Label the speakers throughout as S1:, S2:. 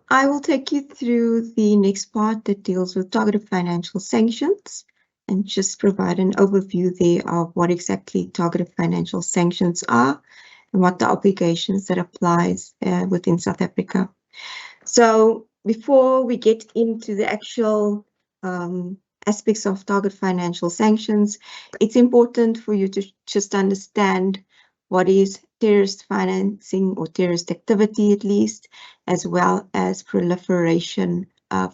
S1: I will take you through the next part that deals with targeted financial sanctions and just provide an overview there of what exactly targeted financial sanctions are and what the obligations that applies within South Africa. So before we get into the actual aspects of target financial sanctions, it's important for you to just understand what is terrorist financing or terrorist activity at least, as well as proliferation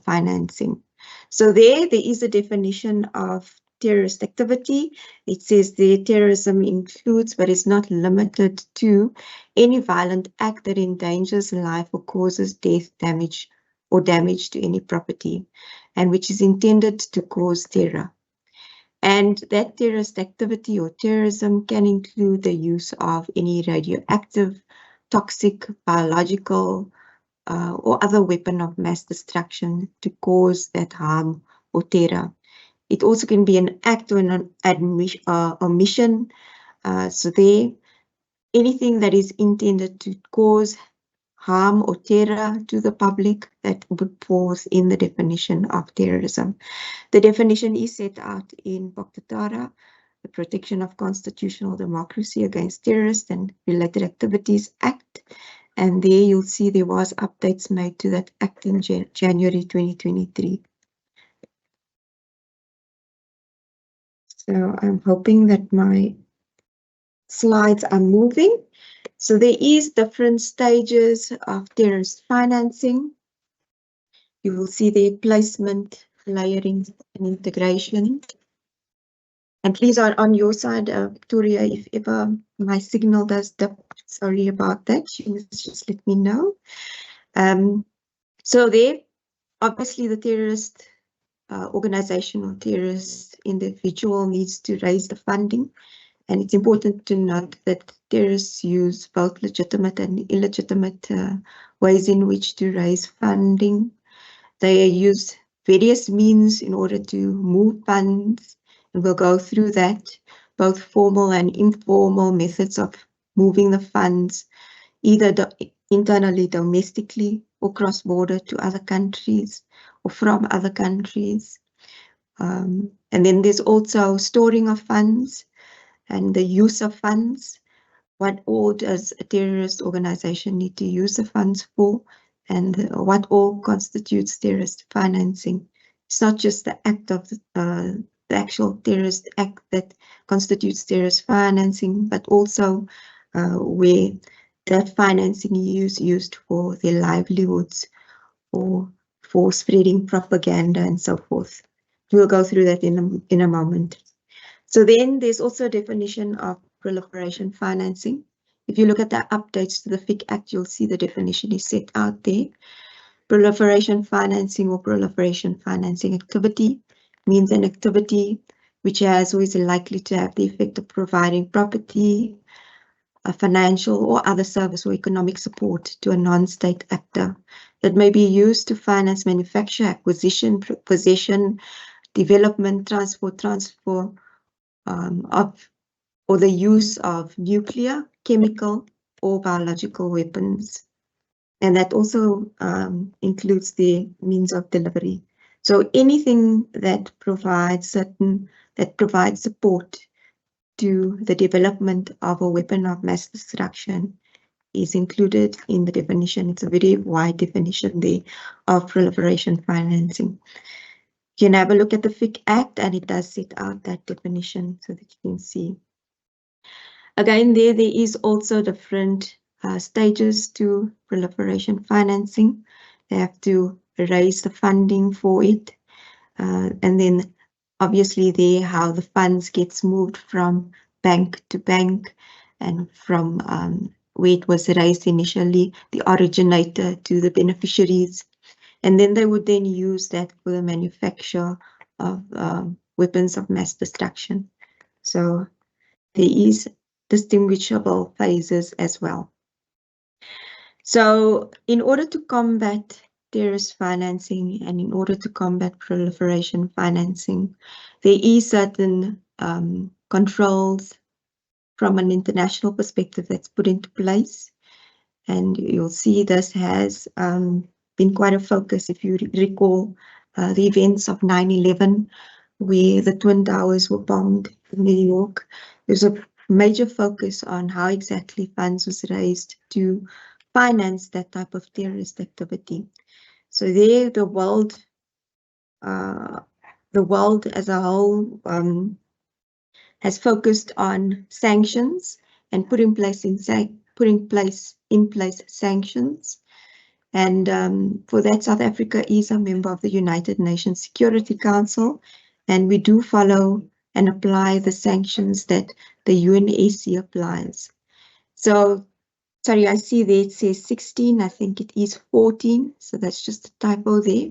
S1: financing. So there is a definition of terrorist activity. It says the terrorism includes, but is not limited to, any violent act that endangers life or causes death, damage, or damage to any property, and which is intended to cause terror. And that terrorist activity or terrorism can include the use of any radioactive, toxic, biological, or other weapon of mass destruction to cause that harm or terror. It also can be an act or an omission. So there, anything that is intended to cause harm or terror to the public that would fall in the definition of terrorism. The definition is set out in Paktatara, the Protection of Constitutional Democracy Against Terrorist and Related Activities Act. And there you'll see there was updates made to that act in January 2023. So I'm hoping that my slides are moving. So there is different stages of terrorist financing. You will see the placement, layering, and integration. And please, on your side, Victoria, if ever my signal does dip, sorry about that. You must just let me know. So there, obviously, the terrorist organization or terrorist individual needs to raise the funding. And it's important to note that terrorists use both legitimate and illegitimate ways in which to raise funding. They use various means in order to move funds, and we'll go through that, both formal and informal methods of moving the funds, either internally, domestically, or cross-border to other countries or from other countries. And then there's also storing of funds and the use of funds. What all does a terrorist organization need to use the funds for, and what all constitutes terrorist financing? It's not just the act of the actual terrorist act that constitutes terrorist financing, but also where that financing is used for their livelihoods or for spreading propaganda and so forth. We'll go through that in a moment. So then there's also a definition of proliferation financing. If you look at the updates to the FIC Act, you'll see the definition is set out there. Proliferation financing or proliferation financing activity means an activity which has or is likely to have the effect of providing property, a financial or other service or economic support to a non-state actor that may be used to finance manufacture, acquisition, possession, development, transfer of or the use of nuclear, chemical, or biological weapons. And that also includes the means of delivery. So anything that provides support to the development of a weapon of mass destruction is included in the definition. It's a very wide definition there of proliferation financing. You can have a look at the FIC Act, and it does set out that definition so that you can see. Again, there is also different stages to proliferation financing. They have to raise the funding for it. And then obviously there how the funds gets moved from bank to bank and from where it was raised initially, the originator to the beneficiaries. And then they would then use that for the manufacture of weapons of mass destruction. So there is distinguishable phases as well. So in order to combat terrorist financing and in order to combat proliferation financing, there is certain controls from an international perspective that's put into place. And you'll see this has been quite a focus, if you recall the events of 9/11, where the Twin Towers were bombed in New York. There's a major focus on how exactly funds was raised to finance that type of terrorist activity. So there, the world as a whole has focused on sanctions and put in place sanctions. And for that, South Africa is a member of the United Nations Security Council, and we do follow and apply the sanctions that the UNSC applies. So, sorry, I see there it says 16, I think it is 14, so that's just a typo there.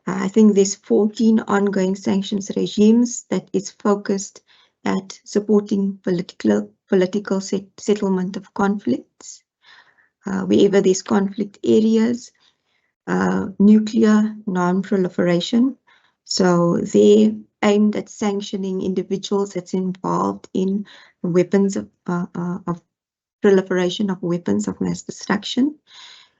S1: I think there's 14 ongoing sanctions regimes that is focused at supporting political settlement of conflicts, wherever there's conflict areas, nuclear non-proliferation. So they're aimed at sanctioning individuals that's involved in weapons of proliferation of weapons of mass destruction.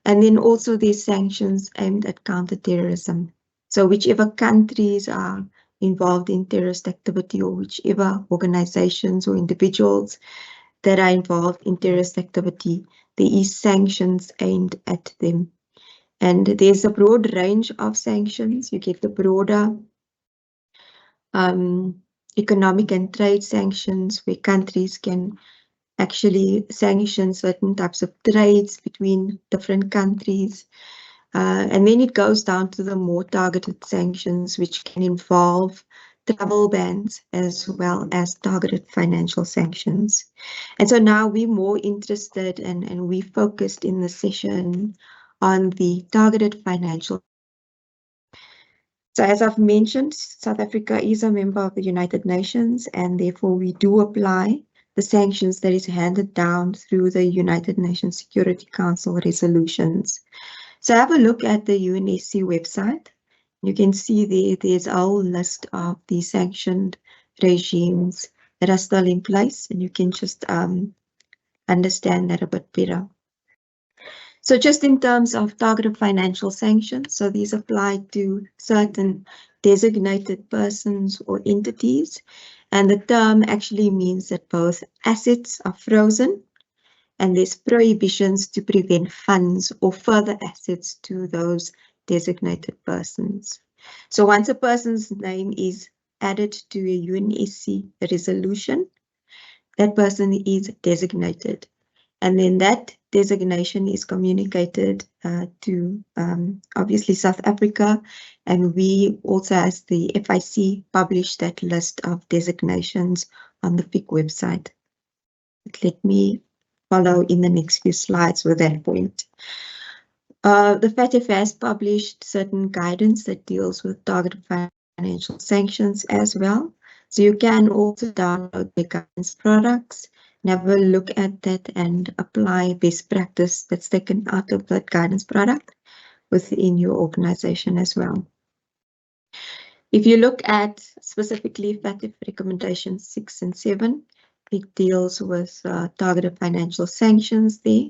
S1: And then also there's sanctions aimed at counterterrorism. So whichever countries are involved in terrorist activity, or whichever organizations or individuals that are involved in terrorist activity, there is sanctions aimed at them. And there's a broad range of sanctions. You get the broader economic and trade sanctions, where countries can actually sanction certain types of trades between different countries. And then it goes down to the more targeted sanctions, which can involve travel bans as well as targeted financial sanctions. And so now we're more interested and we focused in the session on the targeted financial. So as I've mentioned, South Africa is a member of the United Nations, and therefore we do apply the sanctions that is handed down through the United Nations Security Council resolutions. So have a look at the UNSC website. You can see there's a whole list of the sanctioned regimes that are still in place, and you can just understand that a bit better. So just in terms of targeted financial sanctions, so these apply to certain designated persons or entities, and the term actually means that both assets are frozen and there's prohibitions to prevent funds or further assets to those designated persons. So once a person's name is added to a UNSC resolution, that person is designated. And then that designation is communicated to obviously South Africa, and we also, as the FIC, publish that list of designations on the FIC website. But let me follow in the next few slides with that point. The FATF has published certain guidance that deals with targeted financial sanctions as well. So you can also download the guidance products and have a look at that and apply best practice that's taken out of that guidance product within your organization as well. If you look at specifically FATF recommendations 6 and 7, it deals with targeted financial sanctions there.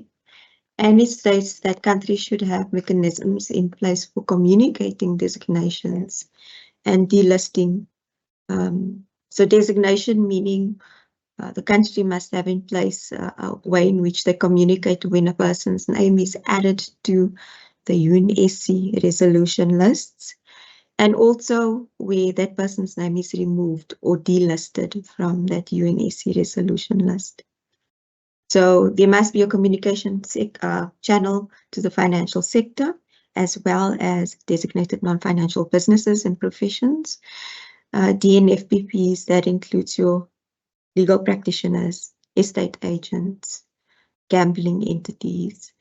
S1: And it states that countries should have mechanisms in place for communicating designations and delisting. So designation meaning the country must have in place a way in which they communicate when a person's name is added to the UNSC resolution lists, and also where that person's name is removed or delisted from that UNSC resolution list. So there must be a communication channel to the financial sector, as well as designated non-financial businesses and professions. DNFBPs, that includes your legal practitioners, estate agents, gambling entities,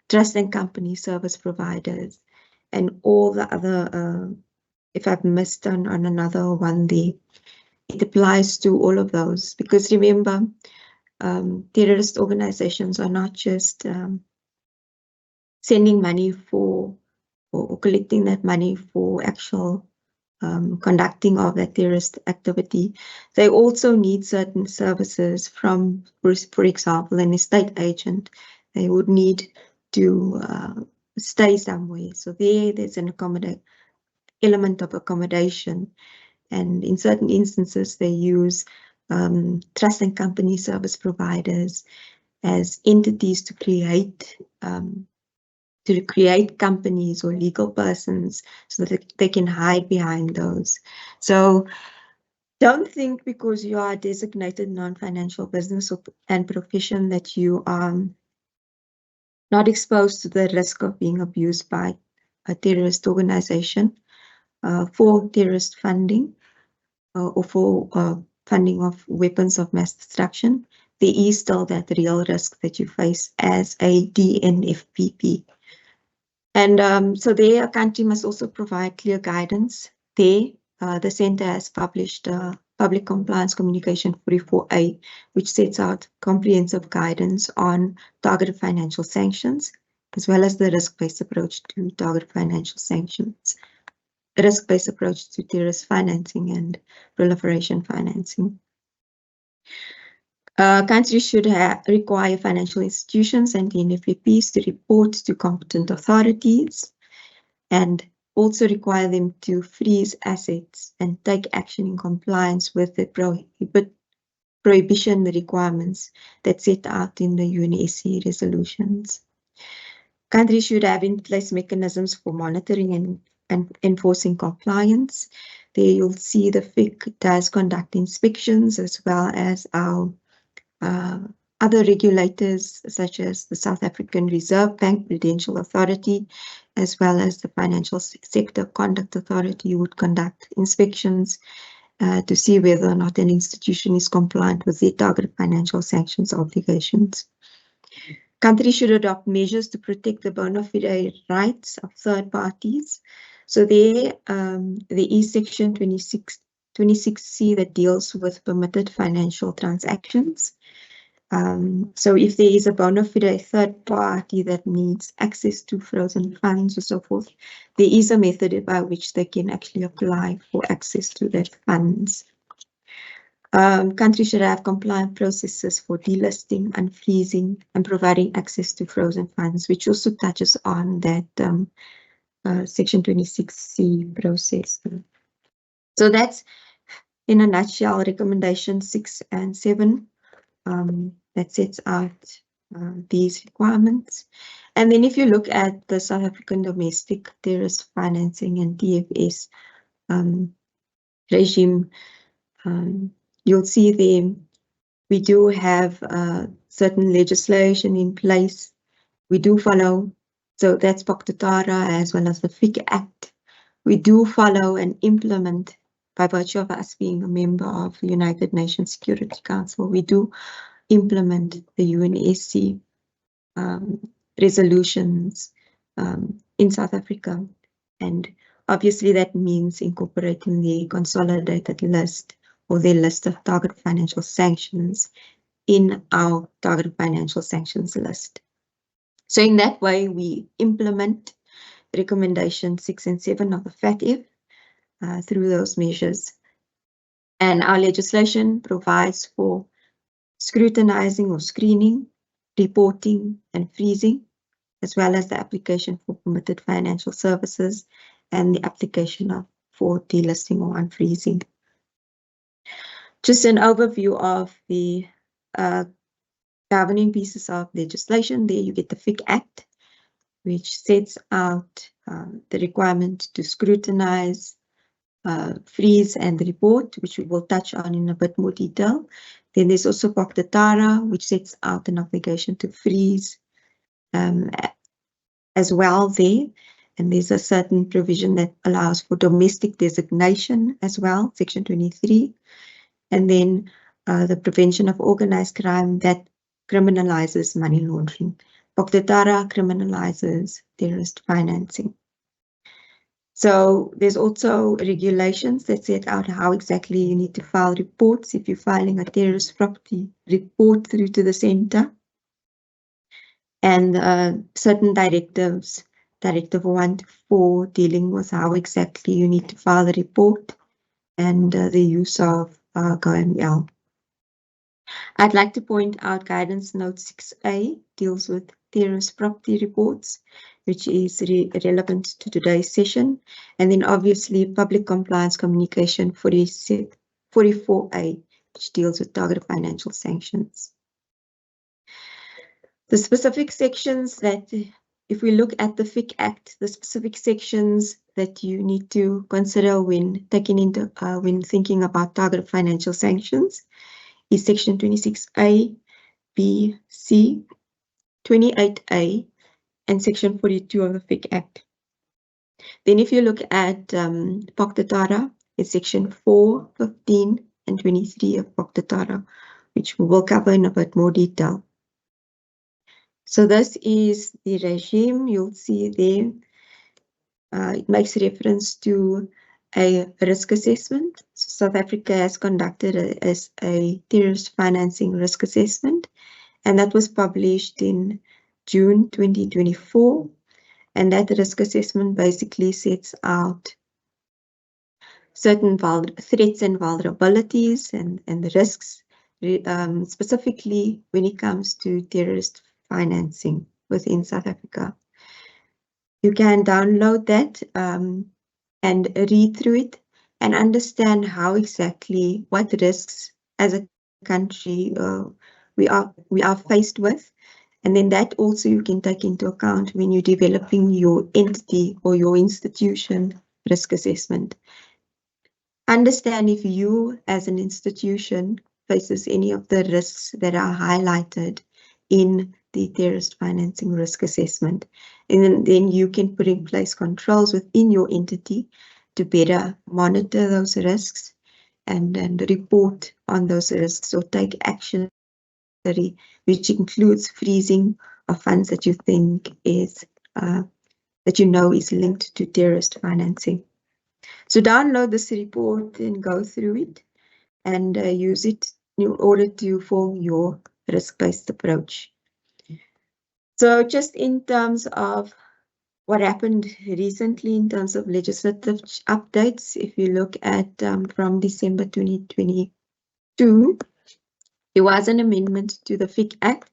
S1: trust and company service providers, and all the other, if I've missed on another one there, it applies to all of those. Because remember, terrorist organizations are not just sending money for or collecting that money for actual conducting of that terrorist activity. They also need certain services from, for example, an estate agent. They would need to stay somewhere. So there's an element of accommodation. And in certain instances, they use trust and company service providers as entities to create companies or legal persons so that they can hide behind those. So don't think because you are a designated non-financial business and profession that you are not exposed to the risk of being abused by a terrorist organization for terrorist funding or for funding of weapons of mass destruction. There is still that real risk that you face as a DNFPP. And so there, a country must also provide clear guidance. There, the Centre has published Public Compliance Communication 44A, which sets out comprehensive guidance on targeted financial sanctions, as well as the risk-based approach to targeted financial sanctions, risk-based approach to terrorist financing and proliferation financing. Countries should require financial institutions and DNFPPs to report to competent authorities, and also require them to freeze assets and take action in compliance with the prohibition requirements that set out in the UNSC resolutions. Countries should have in place mechanisms for monitoring and enforcing compliance. There you'll see the FIC does conduct inspections, as well as our other regulators such as the South African Reserve Bank Prudential Authority, as well as the Financial Sector Conduct Authority, would conduct inspections to see whether or not an institution is compliant with their targeted financial sanctions obligations. Countries should adopt measures to protect the bona fide rights of third parties. So there is Section 26C that deals with permitted financial transactions. So if there is a bona fide third party that needs access to frozen funds or so forth, there is a method by which they can actually apply for access to that funds. Countries should have compliant processes for delisting, unfreezing, and providing access to frozen funds, which also touches on that Section 26C process. So that's, in a nutshell, recommendation 6 and 7. That sets out these requirements. And then if you look at the South African domestic terrorist financing and TFS regime, you'll see there we do have certain legislation in place. We do follow, so that's FATF as well as the FIC Act. We do follow and implement, by virtue of us being a member of the United Nations Security Council, we do implement the UNSC resolutions in South Africa. And obviously that means incorporating the consolidated list or the list of targeted financial sanctions in our targeted financial sanctions list. So in that way, we implement recommendation 6 and 7 of the FATF through those measures. And our legislation provides for scrutinizing or screening, reporting and freezing, as well as the application for permitted financial services and the application for delisting or unfreezing. Just an overview of the governing pieces of legislation. There you get the FIC Act, which sets out the requirement to scrutinize, freeze and report, which we will touch on in a bit more detail. Then there's also FATF, which sets out an obligation to freeze as well there. And there's a certain provision that allows for domestic designation as well, Section 23. And then the prevention of organized crime that criminalizes money laundering. FATF criminalizes terrorist financing. So there's also regulations that set out how exactly you need to file reports if you're filing a terrorist property report through to the center. And certain directives, Directive 1 to 4, dealing with how exactly you need to file the report and the use of GOML. I'd like to point out Guidance Note 6A deals with terrorist property reports. which is relevant to today's session. And then obviously public compliance communication 44A, which deals with targeted financial sanctions. The specific sections that, if we look at the FIC Act, the specific sections that you need to consider when when thinking about targeted financial sanctions is section 26A, B, C, 28A, and section 42 of the FIC Act. Then if you look at POC data, it's section 4, 15, and 23 of POC data, which we will cover in a bit more detail. So this is the regime. You'll see there. It makes reference to a risk assessment. So South Africa has conducted a terrorist financing risk assessment, and that was published in June 2024. And that risk assessment basically sets out certain threats and vulnerabilities and the risks, specifically when it comes to terrorist financing within South Africa. You can download that and read through it and understand how exactly what risks as a country we are faced with. And then that also you can take into account when you're developing your entity or your institution risk assessment. Understand if you as an institution faces any of the risks that are highlighted in the terrorist financing risk assessment. And then you can put in place controls within your entity to better monitor those risks and report on those risks or take action, which includes freezing of funds that you think is that you know is linked to terrorist financing. So download this report and go through it and use it in order to form your risk-based approach. So just in terms of what happened recently in terms of legislative updates, if you look at from December 2022, there was an amendment to the FIC Act,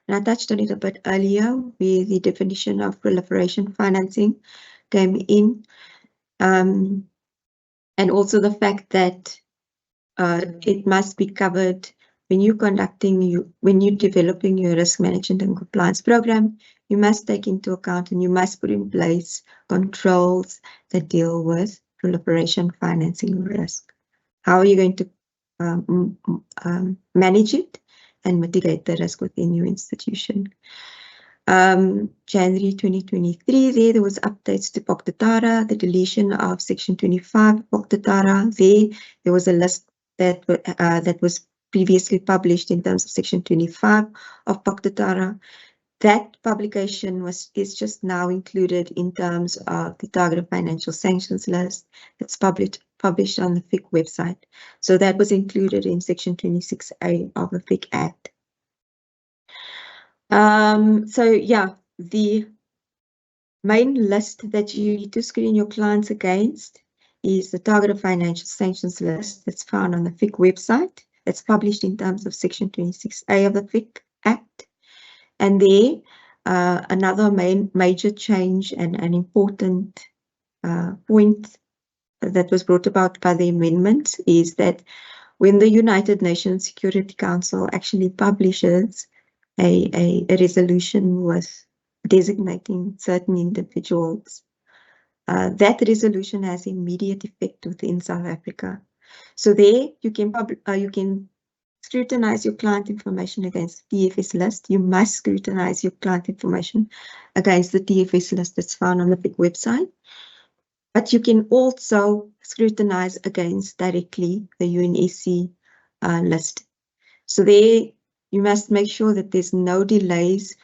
S1: and I touched on it a bit earlier, where the definition of proliferation financing came in, and also the fact that it must be covered when you're developing your risk management and compliance program. You must take into account and you must put in place controls that deal with proliferation financing risk. How are you going to manage it and mitigate the risk within your institution? January 2023, there was updates to POC data, the deletion of section 25 of POC data. There was a list that was previously published in terms of section 25 of POC data. That publication is just now included in terms of the targeted financial sanctions list that's published on the FIC website. So that was included in section 26A of the FIC Act. So yeah, the main list that you need to screen your clients against is the targeted financial sanctions list that's found on the FIC website. It's published in terms of section 26A of the FIC Act. And there, another major change and an important point that was brought about by the amendment is that when the United Nations Security Council actually publishes a resolution with designating certain individuals, that resolution has immediate effect within South Africa. So there you can scrutinize your client information against the TFS list. You must scrutinize your client information against the TFS list that's found on the FIC website. But you can also scrutinize against directly the UNSC list. So there you must make sure that there's no delays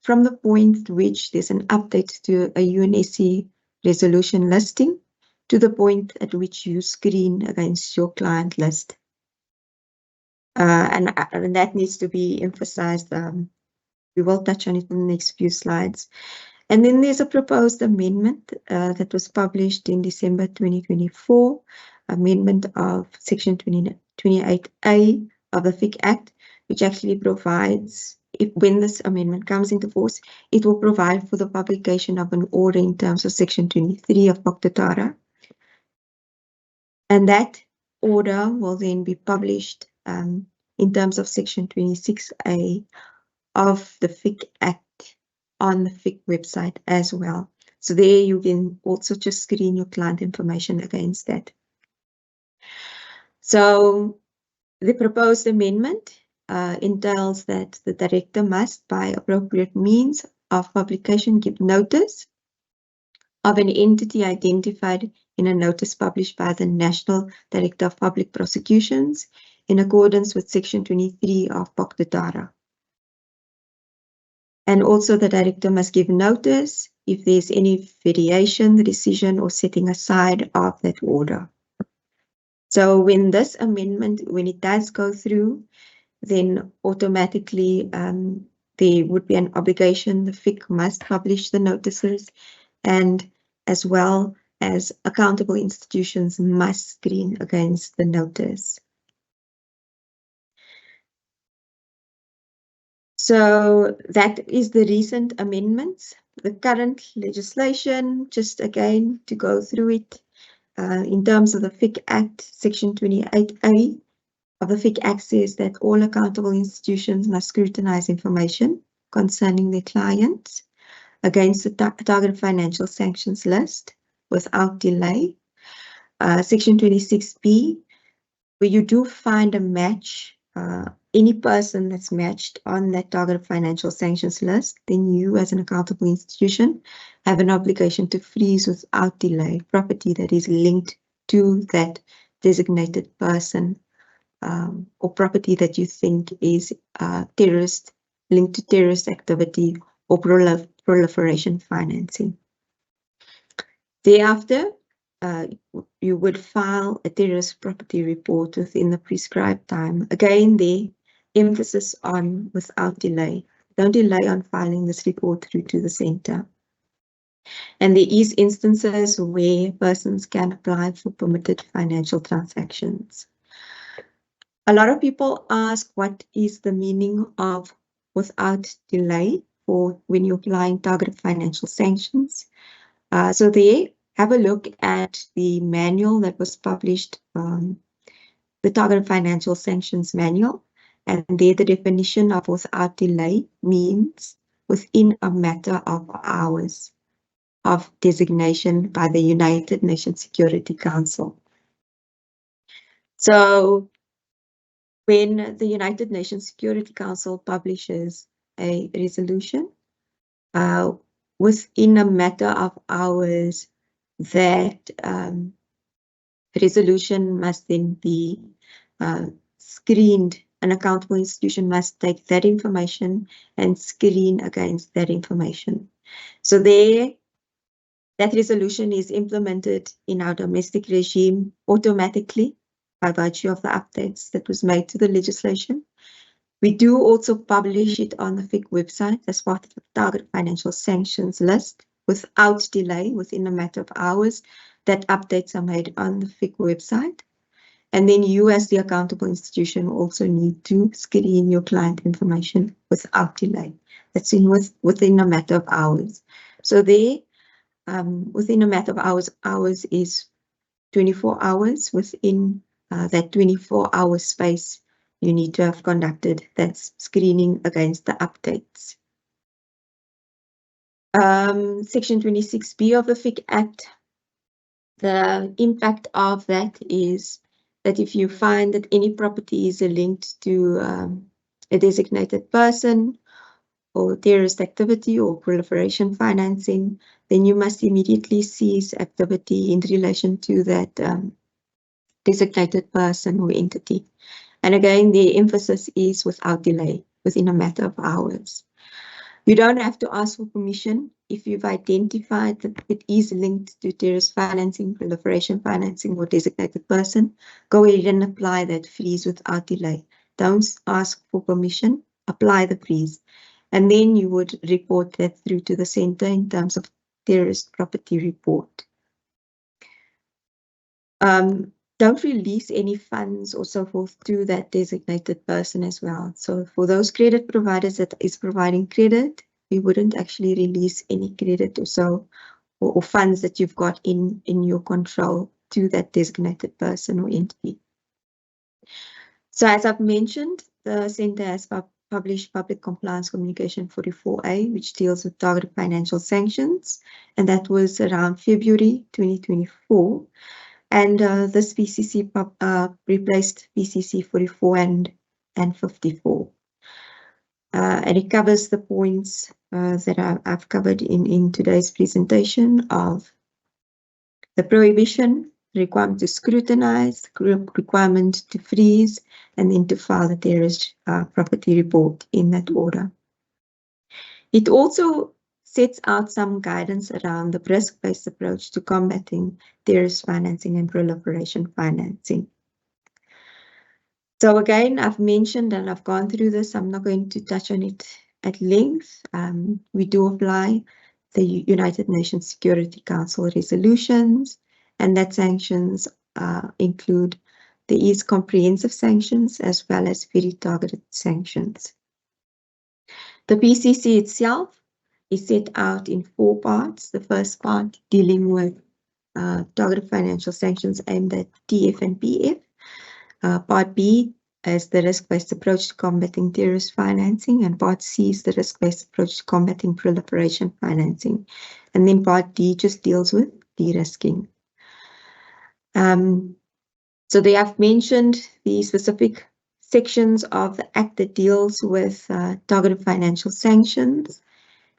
S1: from the point at which there's an update to a UNSC resolution listing to the point at which you screen against your client list. And that needs to be emphasized. We will touch on it in the next few slides. And then there's a proposed amendment that was published in December 2024, amendment of section 28A of the FIC Act, which actually provides when this amendment comes into force, it will provide for the publication of an order in terms of Section 23 of FATF. And that order will then be published in terms of Section 26A of the FIC Act on the FIC website as well. So there you can also just screen your client information against that. So the proposed amendment entails that the director must, by appropriate means of publication, give notice of an entity identified in a notice published by the National Director of Public Prosecutions in accordance with Section 23 of FATF. And also the director must give notice if there's any variation, the decision, or setting aside of that order. So when this amendment, when it does go through, then automatically there would be an obligation. The FIC must publish the notices, and as well as accountable institutions must screen against the notice. So that is the recent amendments. The current legislation, just again to go through it, in terms of the FIC Act, Section 28A of the FIC Act says that all accountable institutions must scrutinize information concerning their clients against the targeted financial sanctions list without delay. Section 26B, where you do find a match, any person that's matched on that targeted financial sanctions list, then you as an accountable institution have an obligation to freeze without delay property that is linked to that designated person, or property that you think is linked to terrorist activity or proliferation financing. Thereafter, you would file a terrorist property report within the prescribed time. Again, the emphasis on without delay. Don't delay on filing this report through to the center. And there is instances where persons can apply for permitted financial transactions. A lot of people ask what is the meaning of without delay for when you're applying targeted financial sanctions. So there, have a look at the manual that was published, the Targeted Financial Sanctions Manual, and there the definition of without delay means within a matter of hours of designation by the United Nations Security Council. So when the United Nations Security Council publishes a resolution, within a matter of hours, that resolution must then be screened. An accountable institution must take that information and screen against that information. So there, that resolution is implemented in our domestic regime automatically by virtue of the updates that was made to the legislation. We do also publish it on the FIC website as part of the targeted financial sanctions list without delay, within a matter of hours. That updates are made on the FIC website. And then you as the accountable institution also need to screen your client information without delay. That's within a matter of hours. So there, within a matter of hours is 24 hours. Within that 24-hour space, you need to have conducted that screening against the updates. Section 26B of the FIC Act, the impact of that is that if you find that any property is linked to a designated person or terrorist activity or proliferation financing, then you must immediately cease activity in relation to that designated person or entity. And again, the emphasis is without delay, within a matter of hours. You don't have to ask for permission if you've identified that it is linked to terrorist financing, proliferation financing, or designated person. Go ahead and apply that freeze without delay. Don't ask for permission, apply the freeze. And then you would report that through to the center in terms of terrorist property report. don't release any funds or so forth to that designated person as well. So for those credit providers that is providing credit, we wouldn't actually release any credit or so, or funds that you've got in your control to that designated person or entity. So as I've mentioned, the Centre has published Public Compliance Communication 44A, which deals with targeted financial sanctions, and that was around February 2024. And this PCC replaced PCC 44 and 54. And it covers the points that I've covered in today's presentation of the prohibition, requirement to scrutinize, requirement to freeze, and then to file a terrorist property report in that order. It also sets out some guidance around the risk-based approach to combating terrorist financing and proliferation financing. So again, I've mentioned and I've gone through this. I'm not going to touch on it at length. We do apply the United Nations Security Council resolutions, and that sanctions include the comprehensive sanctions as well as very targeted sanctions. The PCC itself is set out in 4 parts. The first part dealing with targeted financial sanctions aimed at TF and PF. Part B is the risk-based approach to combating terrorist financing, and Part C is the risk-based approach to combating proliferation financing. And then Part D just deals with de-risking. So they have mentioned the specific sections of the Act that deals with targeted financial sanctions,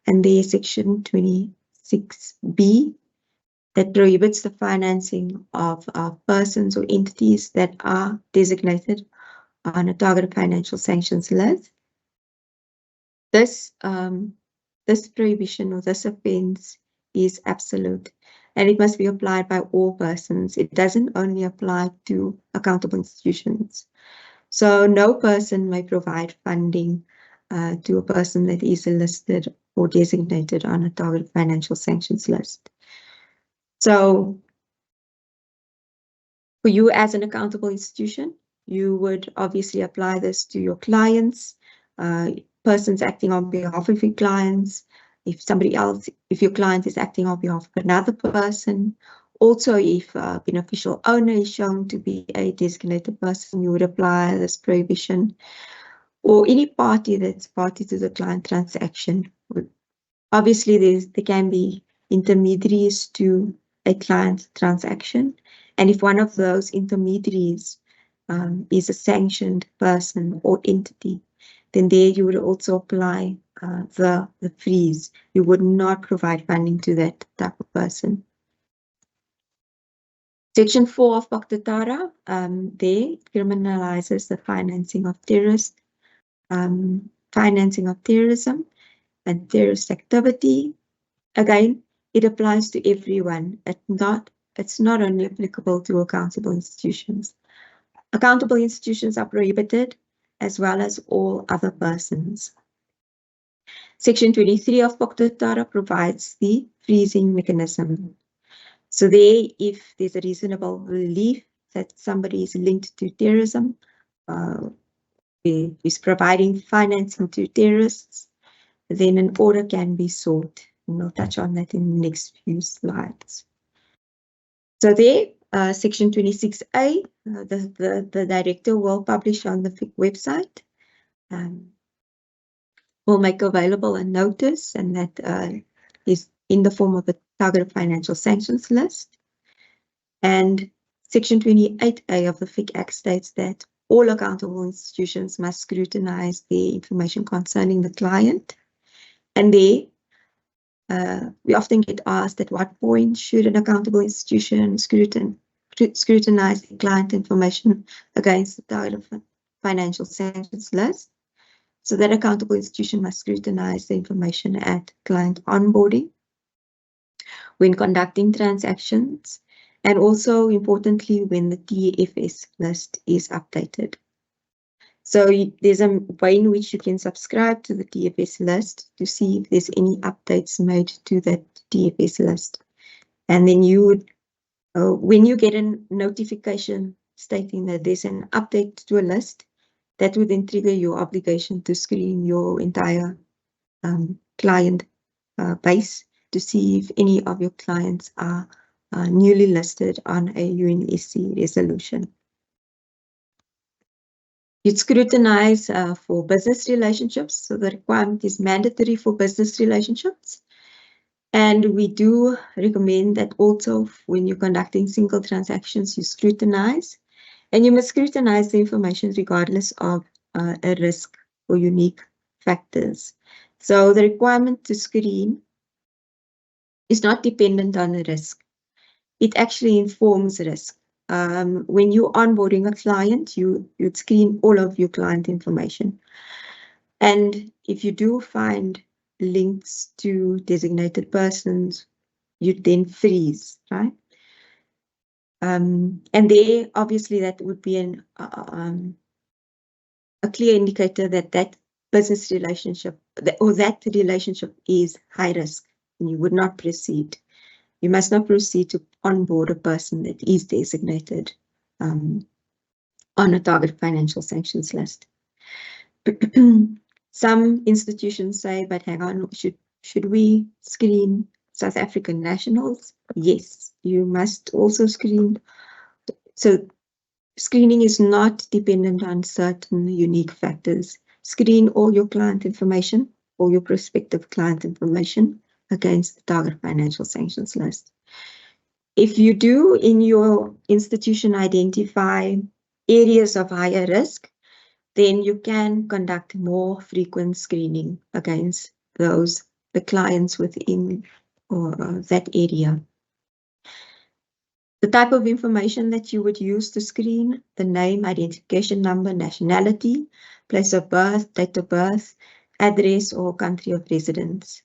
S1: and there's Section 26B that prohibits the financing of persons or entities that are designated on a targeted financial sanctions list. This prohibition or this offence is absolute, and it must be applied by all persons. It doesn't only apply to accountable institutions. So no person may provide funding to a person that is listed or designated on a targeted financial sanctions list. So for you as an accountable institution, you would obviously apply this to your clients, persons acting on behalf of your clients. If your client is acting on behalf of another person, also if a beneficial owner is shown to be a designated person, you would apply this prohibition, or any party that's party to the client transaction. Obviously, there can be intermediaries to a client transaction, and if one of those intermediaries is a sanctioned person or entity, then there you would also apply the freeze. You would not provide funding to that type of person. Section 4 of Paktatara, there criminalizes the financing of terrorism and terrorist activity. Again, it applies to everyone. It's not only applicable to accountable institutions. Accountable institutions are prohibited, as well as all other persons. Section 23 of Paktatara provides the freezing mechanism. So there, if there's a reasonable belief that somebody is linked to terrorism, is providing financing to terrorists, then an order can be sought. And we'll touch on that in the next few slides. So there, Section 26A, the director will publish on the FIC website. Will make available a notice, and that is in the form of a targeted financial sanctions list. And Section 28A of the FIC Act states that all accountable institutions must scrutinize the information concerning the client. And there, we often get asked at what point should an accountable institution scrutinize the client information against the targeted financial sanctions list. So that accountable institution must scrutinize the information at client onboarding, when conducting transactions, and also importantly when the TFS list is updated. So there's a way in which you can subscribe to the TFS list to see if there's any updates made to that TFS list. And then you would When you get a notification stating that there's an update to a list, that would then trigger your obligation to screen your entire client base to see if any of your clients are newly listed on a UNSC resolution. You'd scrutinize for business relationships. So the requirement is mandatory for business relationships. And we do recommend that also when you're conducting single transactions, you scrutinize. And you must scrutinize the information regardless of a risk or unique factors. So the requirement to screen is not dependent on the risk. It actually informs risk. When you're onboarding a client, you'd screen all of your client information. And if you do find links to designated persons, you then freeze, right? And there, obviously, that would be a clear indicator that that business relationship or that relationship is high risk, and you would not proceed. You must not proceed to onboard a person that is designated on a target financial sanctions list. Some institutions say, but hang on, should we screen South African nationals? Yes, you must also screen. So screening is not dependent on certain unique factors. Screen all your client information, all your prospective client information against the target financial sanctions list. If you do in your institution identify areas of higher risk, then you can conduct more frequent screening against the clients within that area. The type of information that you would use to screen: the name, identification number, nationality, place of birth, date of birth, address or country of residence,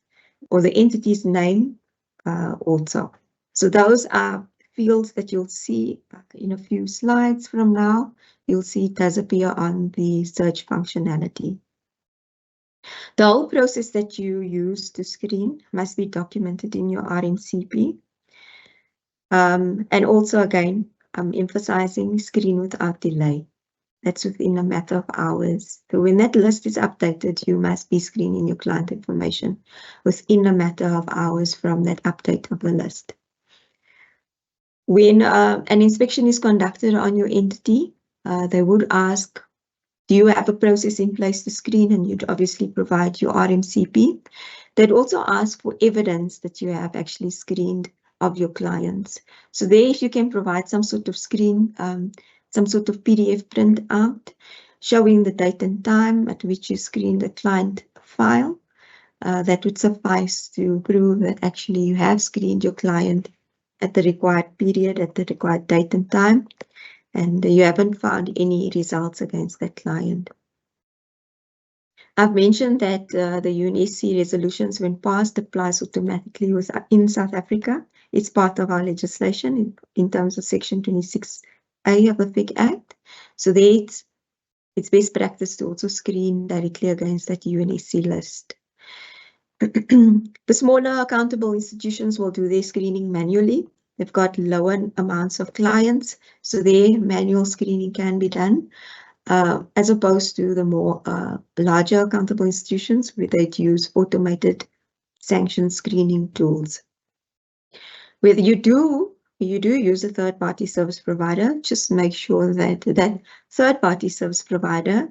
S1: or the entity's name also. So those are fields that you'll see in a few slides from now. You'll see it does appear on the search functionality. The whole process that you use to screen must be documented in your RMCP. And also, again, I'm emphasizing screen without delay. That's within a matter of hours. So when that list is updated, you must be screening your client information within a matter of hours from that update of the list. When an inspection is conducted on your entity, they would ask, do you have a process in place to screen? And you'd obviously provide your RMCP. They'd also ask for evidence that you have actually screened of your clients. So there, if you can provide some sort of screen, some sort of PDF printout showing the date and time at which you screened the client file, that would suffice to prove that actually you have screened your client at the required period, at the required date and time, and you haven't found any results against that client. I've mentioned that the UNSC resolutions, when passed, applies automatically in South Africa. It's part of our legislation in terms of Section 26A of the FIC Act. So there it's best practice to also screen directly against that UNSC list. The smaller accountable institutions will do their screening manually. They've got lower amounts of clients, so their manual screening can be done, as opposed to the more larger accountable institutions where they'd use automated sanction screening tools. Whether you do use a third-party service provider, just make sure that that third-party service provider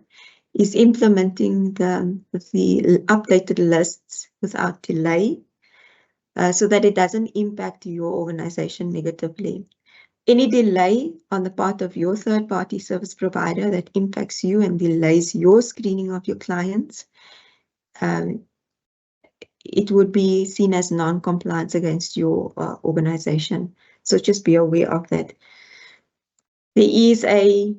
S1: is implementing the updated lists without delay, so that it doesn't impact your organization negatively. Any delay on the part of your third-party service provider that impacts you and delays your screening of your clients, it would be seen as non-compliance against your organization. So just be aware of that. There is a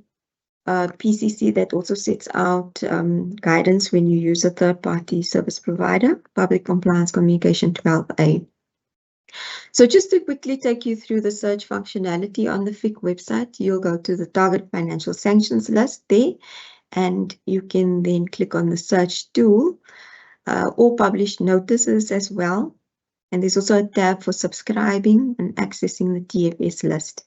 S1: PCC that also sets out guidance when you use a third-party service provider, Public Compliance Communication 12A. So just to quickly take you through the search functionality on the FIC website, you'll go to the Target Financial Sanctions list there, and you can then click on the search tool or publish notices as well. And there's also a tab for subscribing and accessing the TFS list.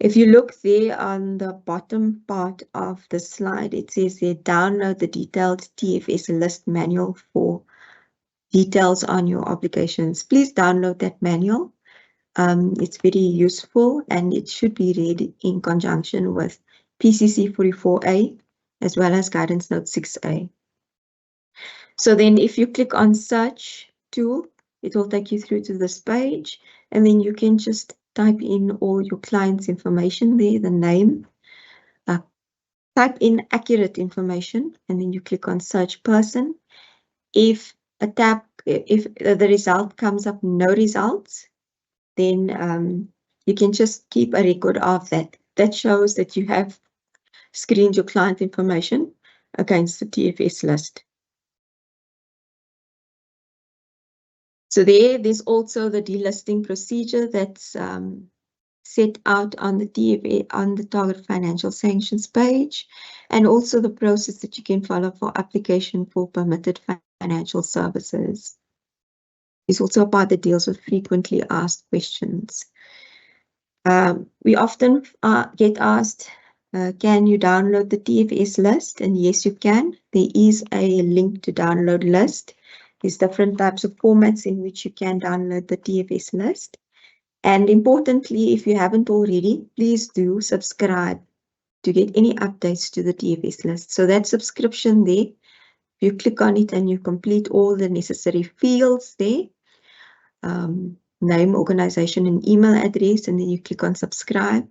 S1: If you look there on the bottom part of the slide, it says there, download the detailed TFS list manual for details on your obligations. Please download that manual. It's very useful and it should be read in conjunction with PCC 44A as well as Guidance Note 6A. So then if you click on Search tool, it will take you through to this page, and then you can just type in all your client's information there, the name, type in accurate information, and then you click on Search Person. If the result comes up no results, then you can just keep a record of that. That shows that you have screened your client information against the TFS list. So there's also the delisting procedure that's set out on the TFA, on the Target Financial Sanctions page, and also the process that you can follow for application for permitted financial services. There's also a part that deals with frequently asked questions. We often get asked, can you download the TFS list? And yes, you can. There is a link to download list. There's different types of formats in which you can download the TFS list. And importantly, if you haven't already, please do subscribe to get any updates to the TFS list. So that subscription there, if you click on it and you complete all the necessary fields there, name, organization, and email address, and then you click on subscribe.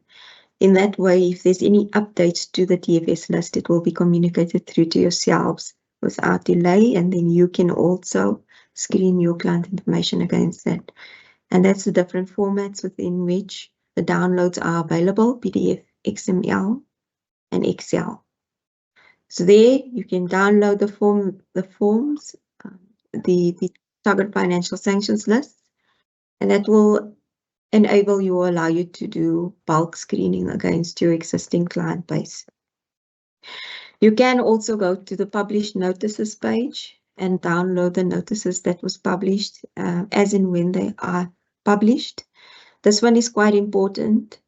S1: In that way, if there's any updates to the TFS list, it will be communicated through to yourselves without delay, and then you can also screen your client information against that. And that's the different formats within which the downloads are available: PDF, XML, and Excel. So there you can download the forms, the Target Financial Sanctions list, and that will enable you or allow you to do bulk screening against your existing client base. You can also go to the published notices page and download the notices that was published as and when they are published. This one is quite important.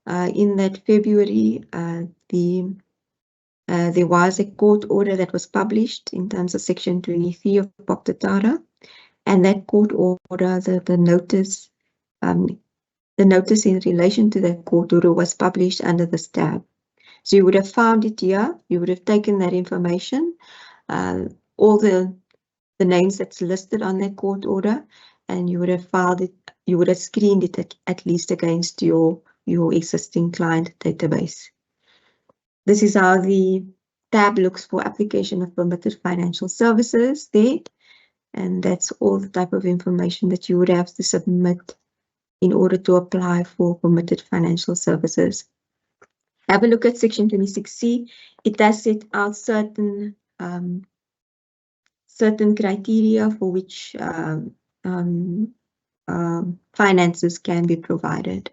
S1: In that February, there was a court order that was published in terms of Section 23 of POCTATARA, and that court order, the notice in relation to that court order was published under this tab. So you would have found it here. You would have taken that information, all the names that's listed on that court order, and you would have filed it. You would have screened it at least against your existing client database. This is how the tab looks for application of permitted financial services there, and that's all the type of information that you would have to submit in order to apply for permitted financial services. Have a look at Section 26C. It does set out certain criteria for which finances can be provided.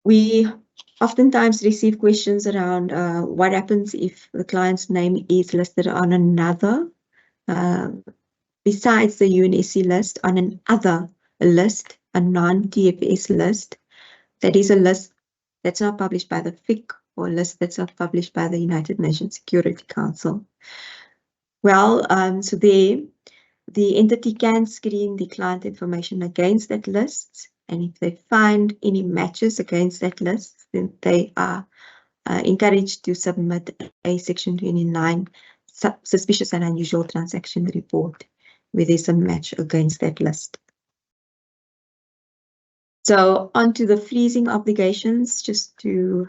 S1: We oftentimes receive questions around what happens if the client's name is listed on another, besides the UNSC list, on an other list, a non-TFS list. That is a list that's not published by the FIC, or a list that's not published by the United Nations Security Council. Well, so there, the entity can screen the client information against that list, and if they find any matches against that list, then they are encouraged to submit a Section 29 suspicious and unusual transaction report where there's a match against that list. So on to the freezing obligations, and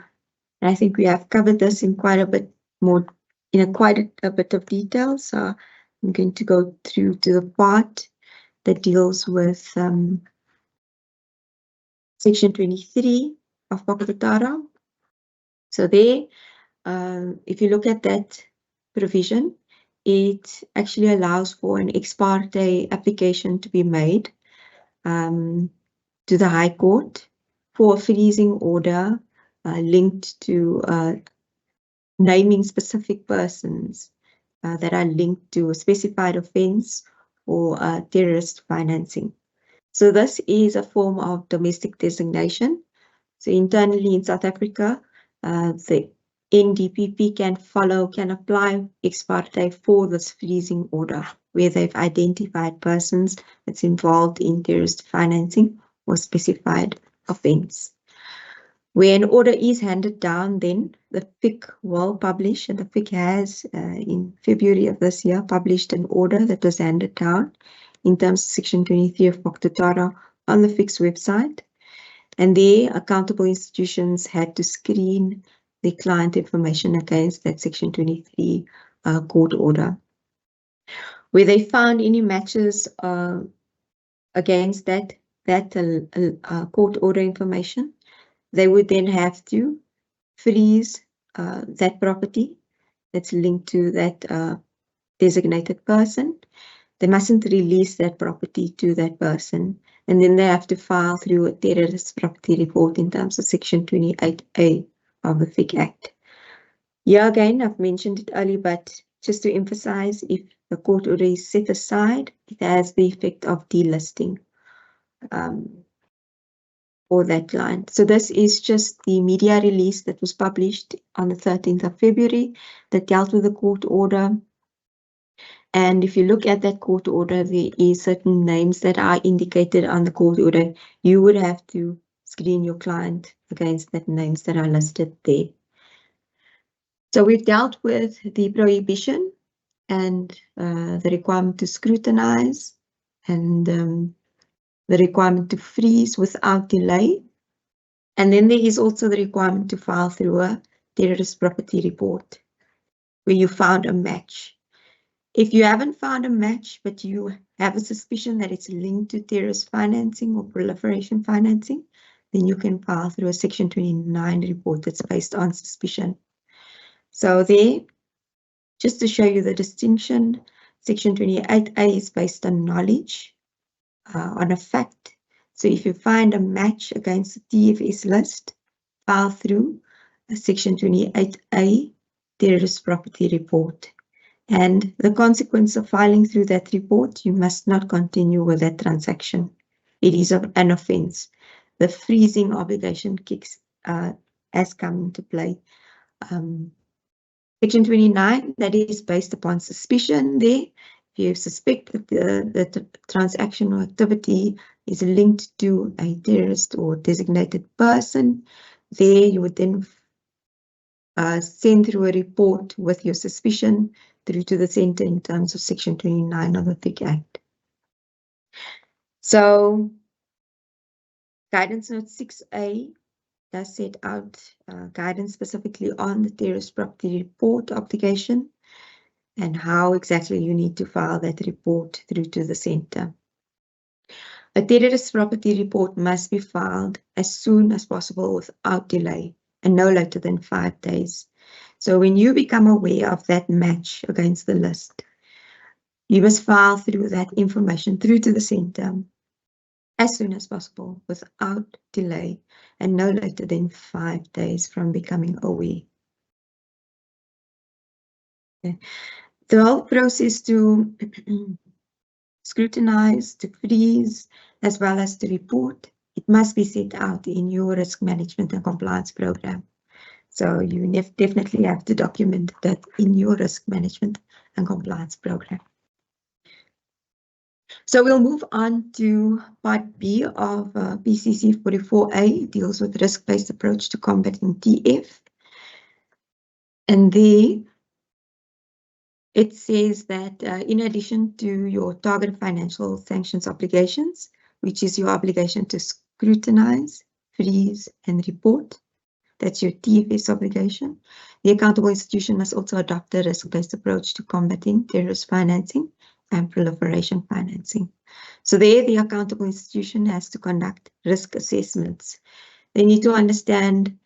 S1: I think we have covered this in quite a bit more, quite a bit of detail. So I'm going to go through to the part that deals with Section 23 of POCTATARA. So there, if you look at that provision, it actually allows for an ex parte application to be made to the High Court for a freezing order linked to naming specific persons that are linked to a specified offence for terrorist financing. So this is a form of domestic designation. So internally in South Africa, the NDPP can apply ex parte for this freezing order, where they've identified persons that's involved in terrorist financing or specified offence. Where an order is handed down, then the FIC will publish, and the FIC has in February of this year published an order that was handed down in terms of Section 23 of Moktatara on the FIC's website. And there, accountable institutions had to screen the client information against that Section 23 court order. Where they found any matches against that court order information, they would then have to freeze that property that's linked to that designated person. They mustn't release that property to that person. And then they have to file through a terrorist property report in terms of Section 28A of the FIC Act. Here again, I've mentioned it earlier, but just to emphasize, if the court order is set aside, it has the effect of delisting for that client. So this is just the media release that was published on the 13th of February that dealt with the court order. And if you look at that court order, there is certain names that are indicated on the court order. You would have to screen your client against the names that are listed there. So we've dealt with the prohibition and the requirement to scrutinize and the requirement to freeze without delay. And then there is also the requirement to file through a terrorist property report where you found a match. If you haven't found a match, but you have a suspicion that it's linked to terrorist financing or proliferation financing, then you can file through a Section 29 report that's based on suspicion. So there, just to show you the distinction, Section 28A is based on knowledge, on a fact. So if you find a match against the TFS list, file through a Section 28A terrorist property report. And the consequence of filing through that report, you must not continue with that transaction. It is an offence. The freezing obligation has come into play. Section 29, that is based upon suspicion there. If you suspect that the transaction or activity is linked to a terrorist or designated person, there you would then send through a report with your suspicion through to the centre in terms of Section 29 of the FIC Act. So Guidance Note 6A does set out guidance specifically on the terrorist property report obligation and how exactly you need to file that report through to the centre. A terrorist property report must be filed as soon as possible without delay and no later than 5 days. So when you become aware of that match against the list, you must file through that information through to the centre as soon as possible without delay and no later than 5 days from becoming aware. Okay. The whole process to scrutinize, to freeze, as well as to report, it must be set out in your risk management and compliance program. So you definitely have to document that in your risk management and compliance program. So we'll move on to part B of PCC 44A. It deals with risk-based approach to combating TF. And there it says that in addition to your targeted financial sanctions obligations, which is your obligation to scrutinize, freeze, and report, that's your TFS obligation, the accountable institution must also adopt a risk-based approach to combating terrorist financing and proliferation financing. So there, the accountable institution has to conduct risk assessments. They need to understand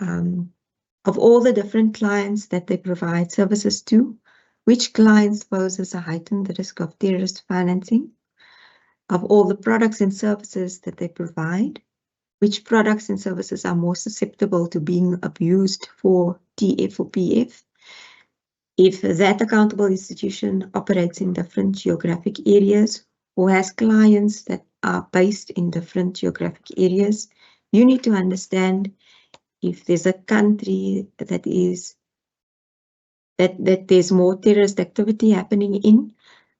S1: of all the different clients that they provide services to, which clients poses a heightened risk of terrorist financing, of all the products and services that they provide, which products and services are more susceptible to being abused for TF or PF, If that accountable institution operates in different geographic areas or has clients that are based in different geographic areas, you need to understand if there's a country that there's more terrorist activity happening in.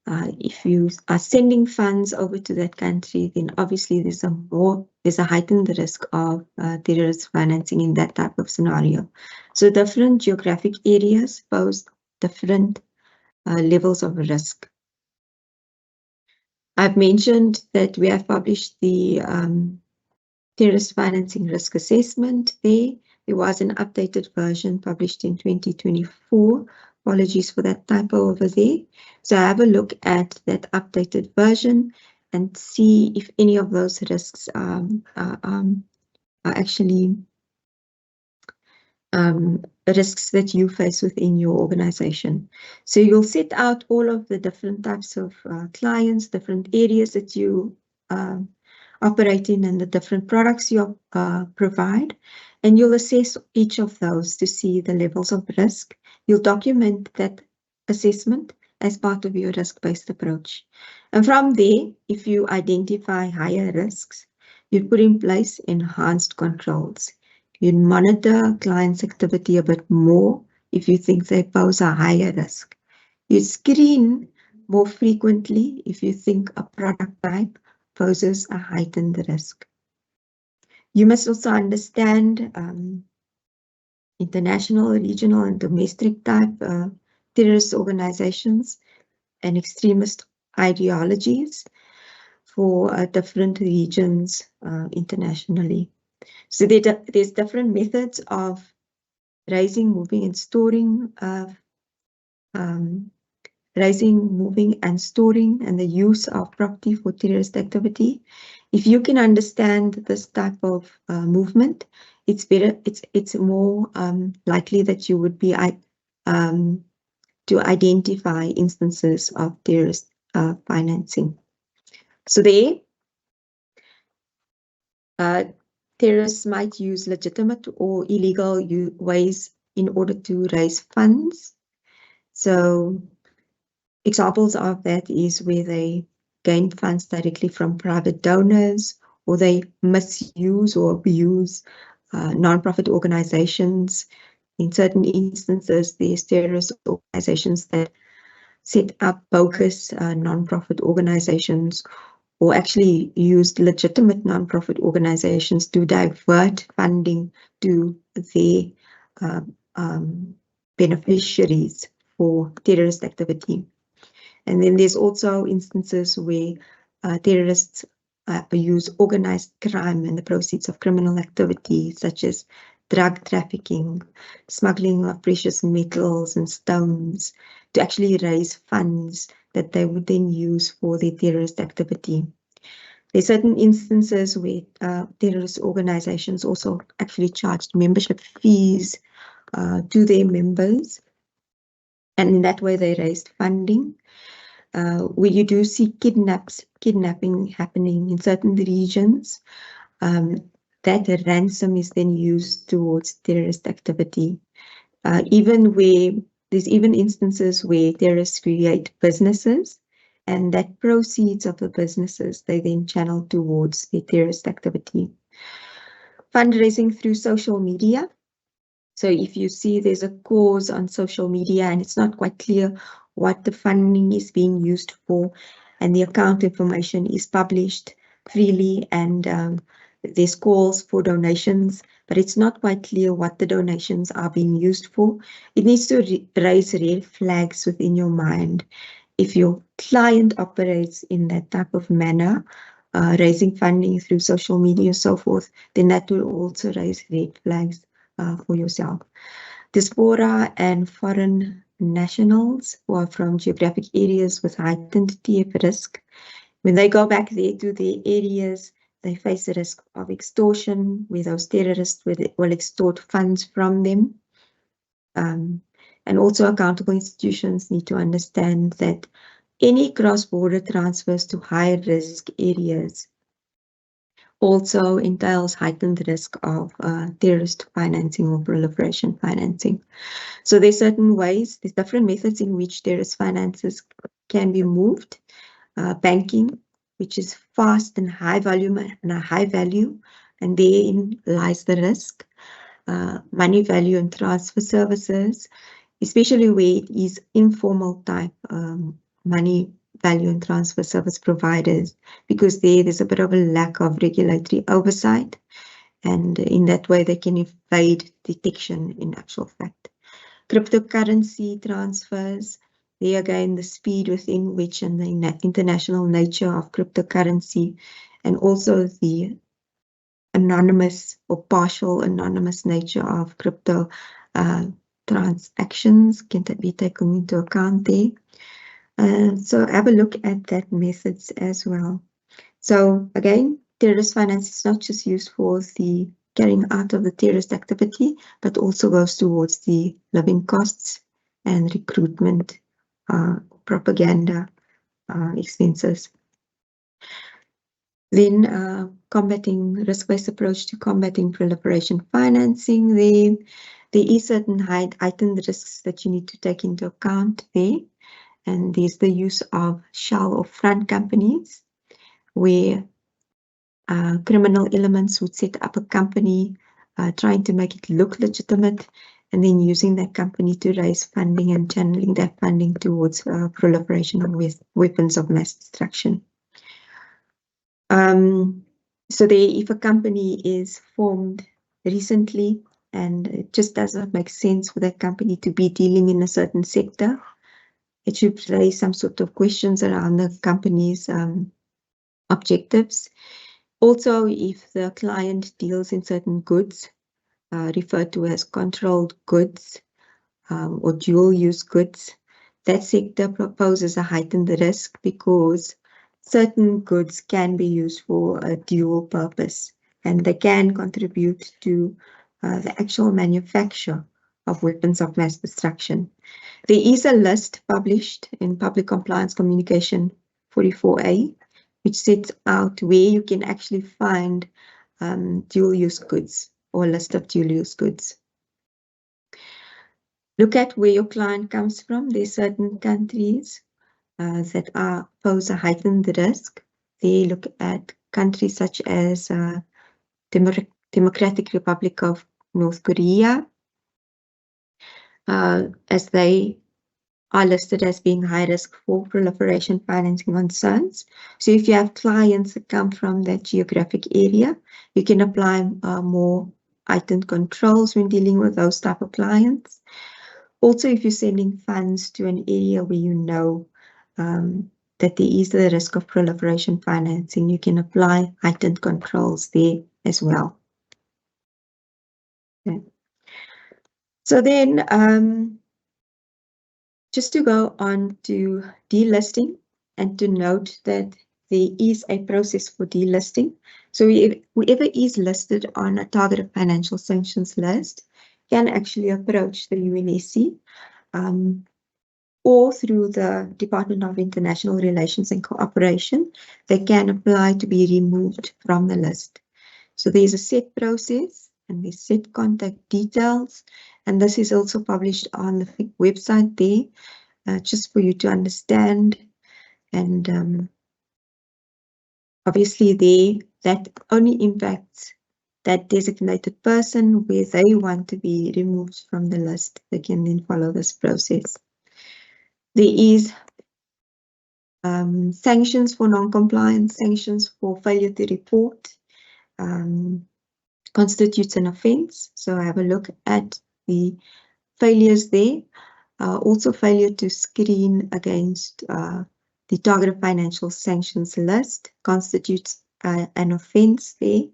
S1: If you are sending funds over to that country, then obviously there's a heightened risk of terrorist financing in that type of scenario. So different geographic areas pose different levels of risk. I've mentioned that we have published the terrorist financing risk assessment there. There was an updated version published in 2024. Apologies for that typo over there. So have a look at that updated version and see if any of those risks are actually risks that you face within your organization. So you'll set out all of the different types of clients, different areas that you operate in, and the different products you provide, and you'll assess each of those to see the levels of risk. You'll document that assessment as part of your risk-based approach. And from there, if you identify higher risks, you put in place enhanced controls. You monitor clients' activity a bit more if you think they pose a higher risk. You screen more frequently if you think a product type poses a heightened risk. You must also understand international, regional, and domestic type terrorist organizations and extremist ideologies for different regions internationally. So there's different methods of raising, moving, and storing and the use of property for terrorist activity. If you can understand this type of movement, it's better. It's more likely that you would be to identify instances of terrorist financing. So terrorists might use legitimate or illegal ways in order to raise funds. So examples of that is where they gain funds directly from private donors, or they misuse or abuse non-profit organizations. In certain instances, there's terrorist organizations that set up bogus non-profit organizations, or actually used legitimate non-profit organizations to divert funding to their beneficiaries for terrorist activity. And then there's also instances where terrorists use organized crime and the proceeds of criminal activity, such as drug trafficking, smuggling of precious metals and stones, to actually raise funds that they would then use for their terrorist activity. There are certain instances where terrorist organizations also actually charged membership fees to their members, and in that way they raised funding. Where you do see kidnapping happening in certain regions, that ransom is then used towards terrorist activity. There's even instances where terrorists create businesses, and that proceeds of the businesses they then channel towards the terrorist activity. Fundraising through social media. So if you see there's a cause on social media and it's not quite clear what the funding is being used for, and the account information is published freely, and there's calls for donations, but it's not quite clear what the donations are being used for, it needs to raise red flags within your mind. If your client operates in that type of manner, raising funding through social media and so forth, then that will also raise red flags for yourself. Diaspora and foreign nationals who are from geographic areas with heightened TF risk, when they go back there to their areas, they face the risk of extortion, where those terrorists will extort funds from them. And also accountable institutions need to understand that any cross-border transfers to high-risk areas also entails heightened risk of terrorist financing or proliferation financing. So there's certain ways, there's different methods in which terrorist finances can be moved. Banking, which is fast and high volume and a high value, and therein lies the risk. Money value and transfer services, especially where it is informal type money value and transfer service providers, because there's a bit of a lack of regulatory oversight, and in that way they can evade detection in actual fact. Cryptocurrency transfers, there again the speed within which and the international nature of cryptocurrency, and also the anonymous or partial anonymous nature of crypto transactions can be taken into account there. So have a look at that methods as well. So again, terrorist finance is not just used for the carrying out of the terrorist activity, but also goes towards the living costs and recruitment, propaganda expenses. Then combating risk-based approach to combating proliferation financing. There is certain heightened risks that you need to take into account there. And there's the use of shell or front companies, where criminal elements would set up a company trying to make it look legitimate, and then using that company to raise funding and channeling that funding towards proliferation of weapons of mass destruction. So there, if a company is formed recently and it just doesn't make sense for that company to be dealing in a certain sector, it should raise some sort of questions around the company's objectives. Also, if the client deals in certain goods, referred to as controlled goods or dual-use goods, that sector poses a heightened risk because certain goods can be used for a dual purpose, and they can contribute to the actual manufacture of weapons of mass destruction. There is a list published in Public Compliance Communication 44A, which sets out where you can actually find dual-use goods or a list of dual-use goods. Look at where your client comes from. There are certain countries that pose a heightened risk. They look at countries such as Democratic Republic of North Korea, as they are listed as being high risk for proliferation financing concerns. So if you have clients that come from that geographic area, you can apply more heightened controls when dealing with those type of clients. Also, if you're sending funds to an area where you know that there is the risk of proliferation financing, you can apply heightened controls there as well. Okay. So then, just to go on to delisting, and to note that there is a process for delisting. So whoever is listed on a targeted financial sanctions list can actually approach the UNSC or through the Department of International Relations and Cooperation. They can apply to be removed from the list. So there's a set process and there's set contact details, and this is also published on the FIC website there, just for you to understand. And obviously that only impacts that designated person where they want to be removed from the list. They can then follow this process. There is sanctions for non-compliance, sanctions for failure to report constitutes an offence. So have a look at the failures there. Also failure to screen against the targeted financial sanctions list constitutes an offence there.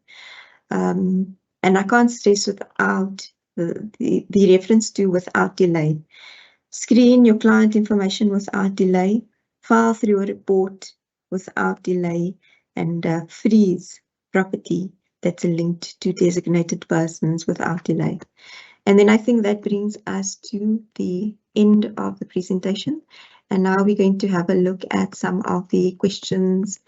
S1: And I can't stress without the reference to without delay. Screen your client information without delay, file through a report without delay, and freeze property that's linked to designated persons without delay. And then I think that brings us to the end of the presentation. And now we're going to have a look at some of the questions